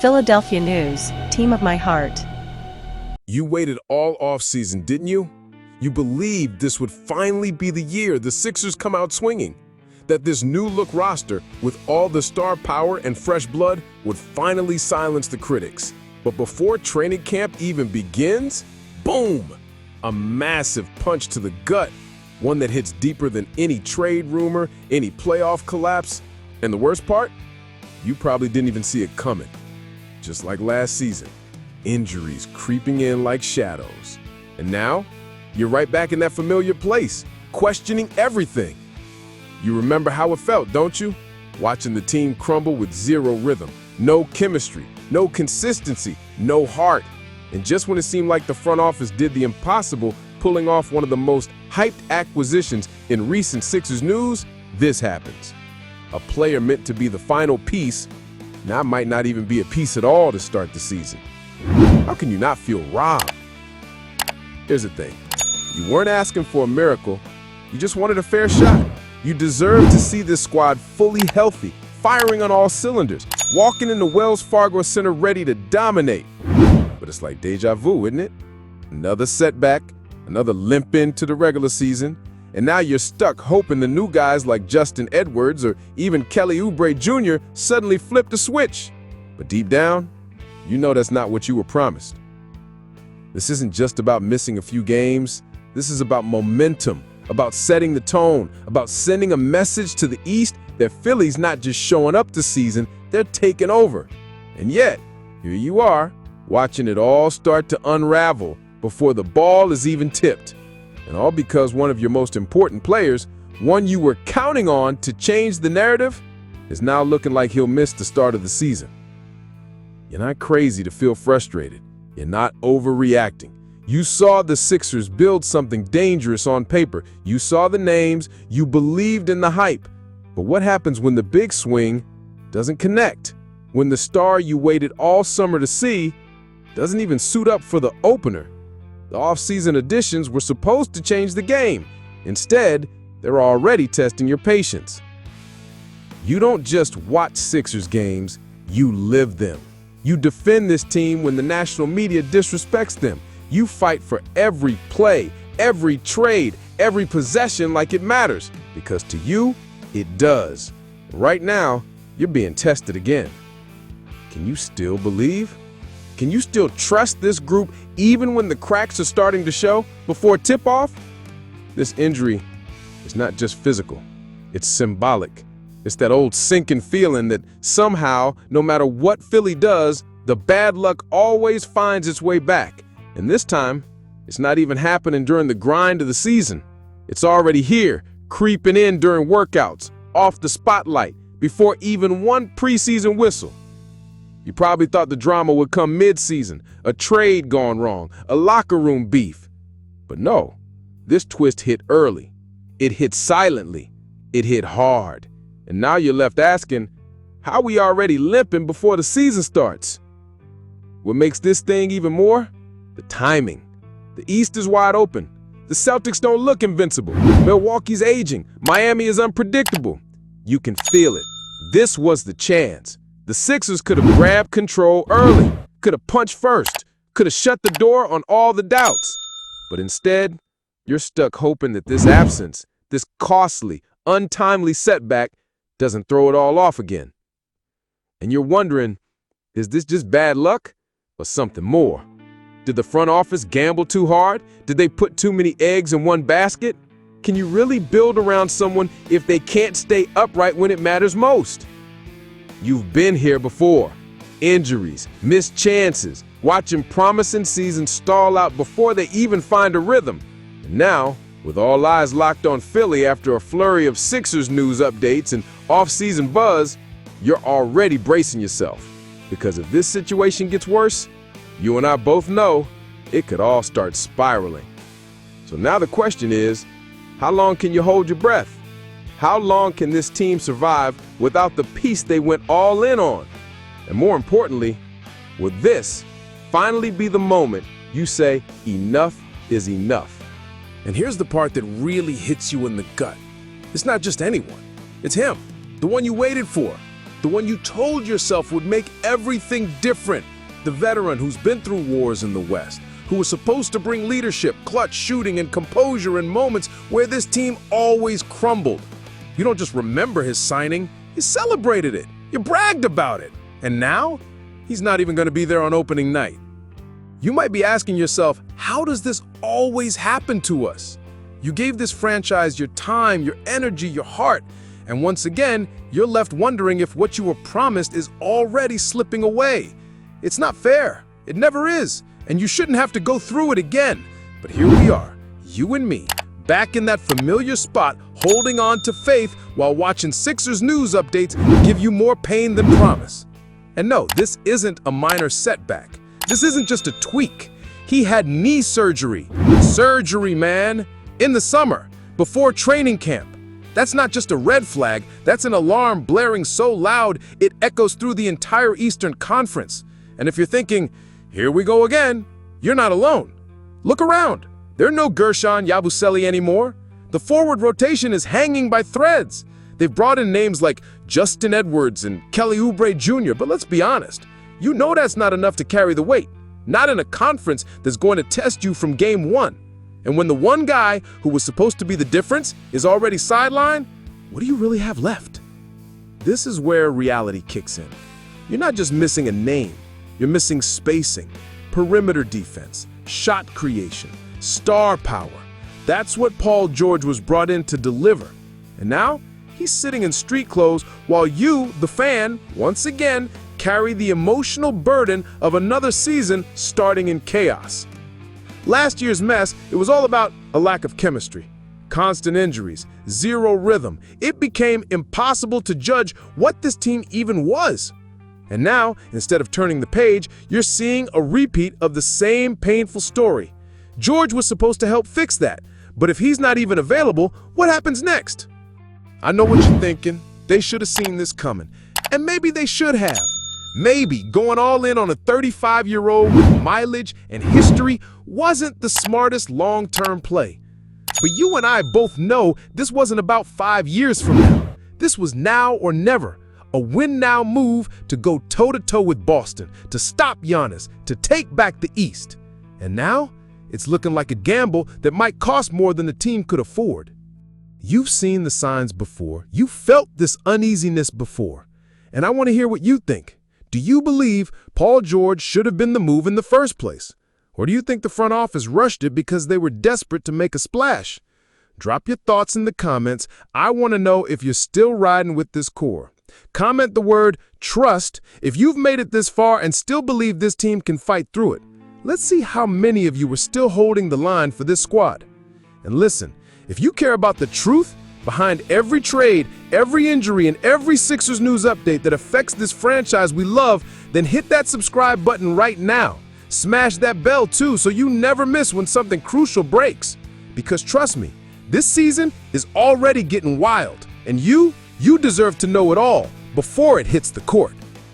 Philadelphia News, team of my heart. You waited all offseason, didn't you? You believed this would finally be the year the Sixers come out swinging, that this new-look roster, with all the star power and fresh blood, would finally silence the critics. But before training camp even begins, boom! A massive punch to the gut, one that hits deeper than any trade rumor, any playoff collapse. And the worst part? You probably didn't even see it coming. Just like last season, injuries creeping in like shadows. And now, you're right back in that familiar place, questioning everything. You remember how it felt, don't you? Watching the team crumble with zero rhythm, no chemistry, no consistency, no heart. And just when it seemed like the front office did the impossible, pulling off one of the most hyped acquisitions in recent Sixers news, this happens. A player meant to be the final piece, now might not even be a piece at all to start the season. How can you not feel robbed? Here's the thing. You weren't asking for a miracle, you just wanted a fair shot. You deserve to see this squad fully healthy, firing on all cylinders, walking into Wells Fargo Center ready to dominate. But it's like deja vu, isn't it? Another setback, another limp into the regular season, and now you're stuck hoping the new guys like Justin Edwards or even Kelly Oubre Jr. suddenly flip the switch. But deep down, you know that's not what you were promised. This isn't just about missing a few games. This is about momentum, about setting the tone, about sending a message to the East that Philly's not just showing up this season, they're taking over. And yet, here you are, watching it all start to unravel before the ball is even tipped. And all because one of your most important players, one you were counting on to change the narrative, is now looking like he'll miss the start of the season. You're not crazy to feel frustrated. You're not overreacting. You saw the Sixers build something dangerous on paper. You saw the names, you believed in the hype. But what happens when the big swing doesn't connect? When the star you waited all summer to see doesn't even suit up for the opener? The offseason additions were supposed to change the game. Instead, they're already testing your patience. You don't just watch Sixers games, you live them. You defend this team when the national media disrespects them. You fight for every play, every trade, every possession like it matters, because to you, it does. Right now, you're being tested again. Can you still believe? Can you still trust this group even when the cracks are starting to show before tip-off? This injury is not just physical, it's symbolic. It's that old sinking feeling that somehow, no matter what Philly does, the bad luck always finds its way back. And this time, it's not even happening during the grind of the season. It's already here, creeping in during workouts, off the spotlight, before even one preseason whistle. You probably thought the drama would come mid-season, a trade gone wrong, a locker room beef. But no, this twist hit early. It hit silently. It hit hard. And now you're left asking, how are we already limping before the season starts? What makes this thing even more? The timing. The East is wide open. The Celtics don't look invincible. Milwaukee's aging. Miami is unpredictable. You can feel it. This was the chance. The Sixers could have grabbed control early, could have punched first, could have shut the door on all the doubts. But instead, you're stuck hoping that this absence, this costly, untimely setback, doesn't throw it all off again. And you're wondering, is this just bad luck or something more? Did the front office gamble too hard? Did they put too many eggs in one basket? Can you really build around someone if they can't stay upright when it matters most? You've been here before. Injuries, missed chances, watching promising seasons stall out before they even find a rhythm. And now, with all eyes locked on Philly after a flurry of Sixers news updates and off-season buzz, you're already bracing yourself. Because if this situation gets worse, you and I both know it could all start spiraling. So now the question is, how long can you hold your breath? How long can this team survive without the piece they went all in on? And more importantly, will this finally be the moment you say enough is enough? And here's the part that really hits you in the gut. It's not just anyone. It's him, the one you waited for, The one you told yourself would make everything different. The veteran who's been through wars in the West, who was supposed to bring leadership, clutch shooting, and composure in moments where this team always crumbled. You don't just remember his signing, you celebrated it, you bragged about it. And now, he's not even going to be there on opening night. You might be asking yourself, how does this always happen to us? You gave this franchise your time, your energy, your heart, and once again, you're left wondering if what you were promised is already slipping away. It's not fair. It never is. And you shouldn't have to go through it again. But here we are, you and me, back in that familiar spot, holding on to faith while watching Sixers news updates give you more pain than promise. And no, this isn't a minor setback. This isn't just a tweak. He had knee surgery. Surgery, man. In the summer, before training camp. That's not just a red flag, that's an alarm blaring so loud it echoes through the entire Eastern Conference. And if you're thinking, here we go again, you're not alone. Look around. There are no Gershon Yabusele anymore. The forward rotation is hanging by threads. They've brought in names like Justin Edwards and Kelly Oubre Jr., but let's be honest, you know that's not enough to carry the weight. Not in a conference that's going to test you from game one. And when the one guy who was supposed to be the difference is already sidelined, what do you really have left? This is where reality kicks in. You're not just missing a name, you're missing spacing, perimeter defense, shot creation, star power. That's what Paul George was brought in to deliver. And now, he's sitting in street clothes while you, the fan, once again, carry the emotional burden of another season starting in chaos. Last year's mess, it was all about a lack of chemistry, constant injuries, zero rhythm. It became impossible to judge what this team even was. And now, instead of turning the page, you're seeing a repeat of the same painful story. George was supposed to help fix that, but if he's not even available, what happens next? I know what you're thinking. They should have seen this coming. And maybe they should have. Maybe going all in on a 35-year-old with mileage and history wasn't the smartest long-term play. But you and I both know this wasn't about 5 years from now. This was now or never. A win-now move to go toe-to-toe with Boston, to stop Giannis, to take back the East. And now, it's looking like a gamble that might cost more than the team could afford. You've seen the signs before. You felt this uneasiness before. And I want to hear what you think. Do you believe Paul George should have been the move in the first place? Or do you think the front office rushed it because they were desperate to make a splash? Drop your thoughts in the comments. I want to know if you're still riding with this core. Comment the word trust if you've made it this far and still believe this team can fight through it. Let's see how many of you are still holding the line for this squad. And listen, if you care about the truth behind every trade, every injury, and every Sixers news update that affects this franchise we love, then hit that subscribe button right now. Smash that bell too so you never miss when something crucial breaks. Because trust me, this season is already getting wild, and you deserve to know it all before it hits the court.